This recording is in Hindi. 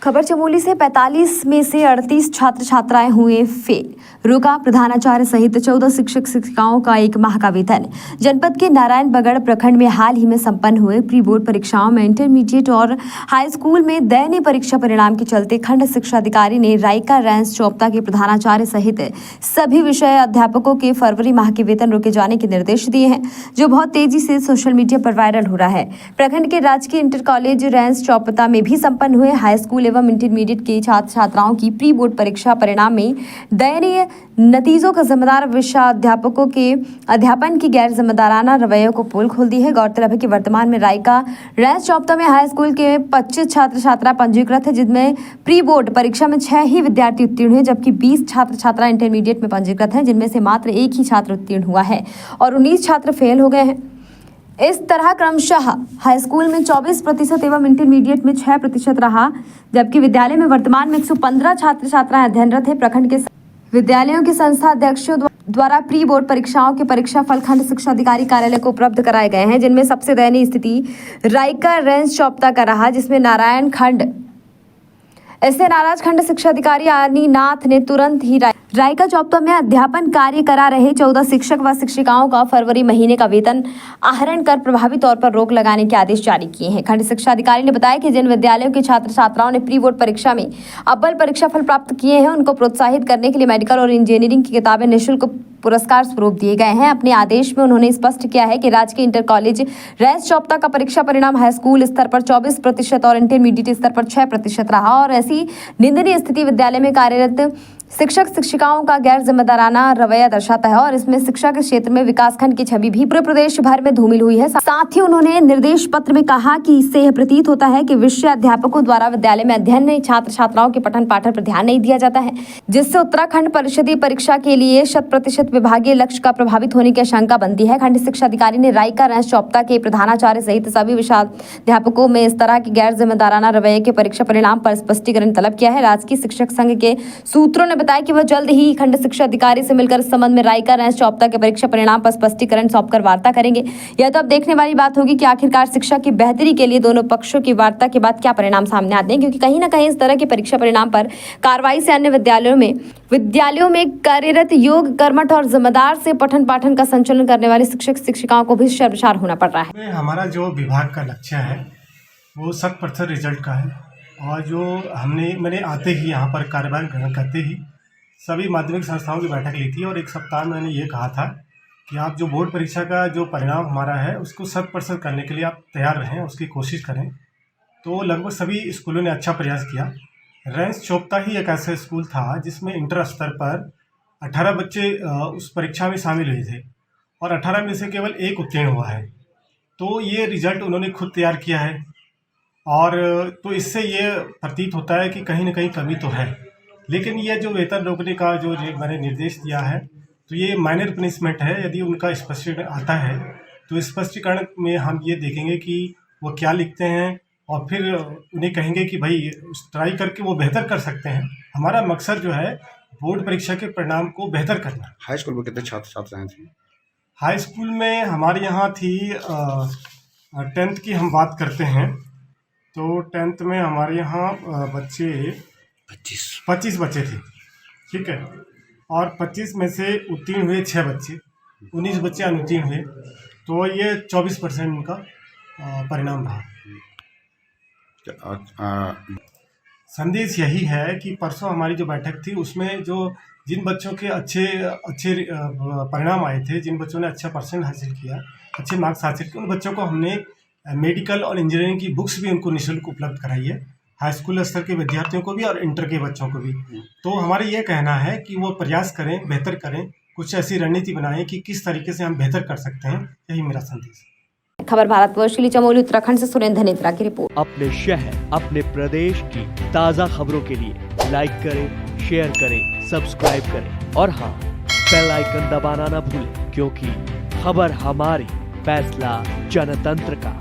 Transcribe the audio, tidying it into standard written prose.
खबर चमोली से 45 में से 38 छात्र छात्राएं हुए फेल। रुका प्रधानाचार्य सहित 14 शिक्षक शिक्षिकाओं का एक माह का वेतन। जनपद के नारायण बगड़ प्रखंड में हाल ही में संपन्न हुए प्री बोर्ड परीक्षाओं में इंटरमीडिएट और हाई स्कूल में दयनीय परीक्षा परिणाम के चलते खंड शिक्षा अधिकारी ने राइका रेंस चोपता के प्रधानाचार्य सहित सभी विषय अध्यापकों के फरवरी माह के वेतन रोके जाने के निर्देश दिए हैं, जो बहुत तेजी से सोशल मीडिया पर वायरल हो रहा है। प्रखंड के राजकीय इंटर कॉलेज रेंस चोपता में भी संपन्न हुए हाई स्कूल एवं इंटरमीडिएट के छात्र छात्राओं की प्री बोर्ड परीक्षा परिणाम में दयनीय नतीजों का जिम्मेदार विषयाध्यापकों के अध्यापन की गैर जिम्मेदाराना रवैये को पोल खोल दी है। गौरतलब है कि वर्तमान में राइका रेंस चोपता में हाई स्कूल के 25 छात्र छात्रा पंजीकृत है, जिनमें प्री बोर्ड परीक्षा में 6 ही विद्यार्थी उत्तीर्ण हुए, जबकि 20 छात्र छात्रा इंटरमीडिएट में पंजीकृत हैं, जिनमें से मात्र 1 ही छात्र उत्तीर्ण हुआ है और 19 छात्र फेल हो गए हैं। इस तरह क्रमशः हाई स्कूल में 24% एवं इंटरमीडिएट में 6% रहा, जबकि विद्यालय में वर्तमान में 115 छात्र छात्राएं अध्ययनरत है। प्रखंड के विद्यालयों के संस्था अध्यक्षों द्वारा प्री बोर्ड परीक्षाओं के परीक्षा फल खंड शिक्षा अधिकारी कार्यालय को उपलब्ध कराए गए हैं, जिनमें सबसे दयनीय स्थिति राइका रेंस चोपता का रहा, जिसमें नारायण खंड इससे नाराज खंड शिक्षा अधिकारी आनी नाथ ने तुरंत ही राइका चोपता में अध्यापन कार्य करा रहे 14 शिक्षक व शिक्षिकाओं का फरवरी महीने का वेतन आहरण कर प्रभावी तौर पर रोक लगाने के आदेश जारी किए हैं। खंड शिक्षा अधिकारी ने बताया कि जिन विद्यालयों के छात्र छात्राओं ने प्री बोर्ड परीक्षा में अव्वल परीक्षा फल प्राप्त किए हैं, उनको प्रोत्साहित करने के लिए मेडिकल और इंजीनियरिंग की किताबें निःशुल्क पुरस्कार स्वरूप दिए गए हैं। अपने आदेश में उन्होंने स्पष्ट किया है कि राजकीय इंटर कॉलेज रेंस चोपता का परीक्षा परिणाम हाई स्कूल स्तर पर 24% और इंटरमीडिएट स्तर पर 6% रहा और ऐसी निंदनीय स्थिति विद्यालय में कार्यरत शिक्षक शिक्षिकाओं का गैर जिम्मेदाराना रवैया दर्शाता है और इसमें शिक्षा के क्षेत्र में विकासखंड की छवि भी पूरे प्रदेश भर में धूमिल हुई है। साथ ही उन्होंने निर्देश पत्र में कहा कि इससे यह प्रतीत होता है कि विषय अध्यापकों द्वारा विद्यालय में अध्ययन में छात्र छात्राओं के पठन पाठन पर ध्यान नहीं दिया जाता है, जिससे उत्तराखंड परिषदीय परीक्षा के लिए 100% विभागीय लक्ष्य का प्रभावित होने की आशंका बनती है। खंड शिक्षा अधिकारी ने राइका रेंस चोपता के प्रधानाचार्य सहित सभी विषयाध्यापकों में इस तरह की गैर जिम्मेदाराना रवैये के परीक्षा परिणाम पर स्पष्टीकरण तलब किया है। राजकीय शिक्षक संघ के सूत्रों ने बताया कि वह जल्द ही खंड शिक्षा अधिकारी से मिलकर इस संबंध में राइका रेंस चोपता के परीक्षा परिणाम पर स्पष्टीकरण सौंपकर वार्ता करेंगे। यह तो अब देखने वाली बात होगी कि आखिरकार शिक्षा की बेहतरी के लिए दोनों पक्षों की वार्ता के बाद क्या परिणाम सामने आते हैं, क्योंकि कहीं ना कहीं इस तरह की परीक्षा परिणाम पर कार्रवाई से अन्य विद्यालयों में कार्यरत योग कर्मठ और जिम्मेदार से पठन पाठन का संचालन करने वाले शिक्षक शिक्षिकाओं को भी शर्मसार होना पड़ रहा है। हमारा जो विभाग का लक्ष्य है वो 100% रिजल्ट का है और जो मैंने आते ही यहाँ पर कार्यभार ग्रहण करते ही सभी माध्यमिक संस्थाओं की बैठक ली थी और एक सप्ताह में मैंने ये कहा था कि आप जो बोर्ड परीक्षा का जो परिणाम हमारा है उसको 100% करने के लिए आप तैयार रहें, उसकी कोशिश करें। तो लगभग सभी स्कूलों ने अच्छा प्रयास किया। रेंस चोपता ही एक ऐसा स्कूल था जिसमें इंटर स्तर पर 18 बच्चे उस परीक्षा में शामिल हुए थे और 18 में से केवल 1 उत्तीर्ण हुआ है। तो ये रिजल्ट उन्होंने खुद तैयार किया है और तो इससे ये प्रतीत होता है कि कहीं ना कहीं कमी तो है, लेकिन ये जो वेतन रोकने का जो मैंने निर्देश दिया है तो ये माइनर पनिशमेंट है। यदि उनका स्पष्टीकरण आता है तो स्पष्टीकरण में हम ये देखेंगे कि वो क्या लिखते हैं और फिर उन्हें कहेंगे कि भाई ट्राई करके वो बेहतर कर सकते हैं। हमारा मकसद जो है बोर्ड परीक्षा के परिणाम को बेहतर करना। हाई स्कूल में कितने छात्र छात्राएं थी? हाई स्कूल में हमारे यहाँ थी 10th की हम बात करते हैं तो 10th में हमारे यहाँ बच्चे 25 बच्चे थे, ठीक है, और 25 में से उत्तीर्ण हुए 6 बच्चे, 19 बच्चे अनुत्तीर्ण हुए, तो ये 24% उनका परिणाम रहा। संदेश यही है कि परसों हमारी जो बैठक थी उसमें जो जिन बच्चों के अच्छे परिणाम आए थे, जिन बच्चों ने अच्छा परसेंट हासिल किया, अच्छे मार्क्स हासिल किए, उन बच्चों को हमने मेडिकल और इंजीनियरिंग की बुक्स भी उनको निःशुल्क उपलब्ध कराई है, हाई स्कूल स्तर के विद्यार्थियों को भी और इंटर के बच्चों को भी। तो हमारा ये कहना है कि वो प्रयास करें, बेहतर करें, कुछ ऐसी रणनीति बनाएं कि किस तरीके से हम बेहतर कर सकते हैं। यही मेरा संदेश है। खबर भारतवर्ष के लिए चमोली उत्तराखंड से सुरेंद्र नेत्रा की रिपोर्ट। अपने शहर अपने प्रदेश की ताज़ा खबरों के लिए लाइक करें, शेयर करें, सब्सक्राइब करें और हाँ, बेल आइकन दबाना ना भूलें, क्योंकि खबर हमारी, फैसला जनतंत्र का।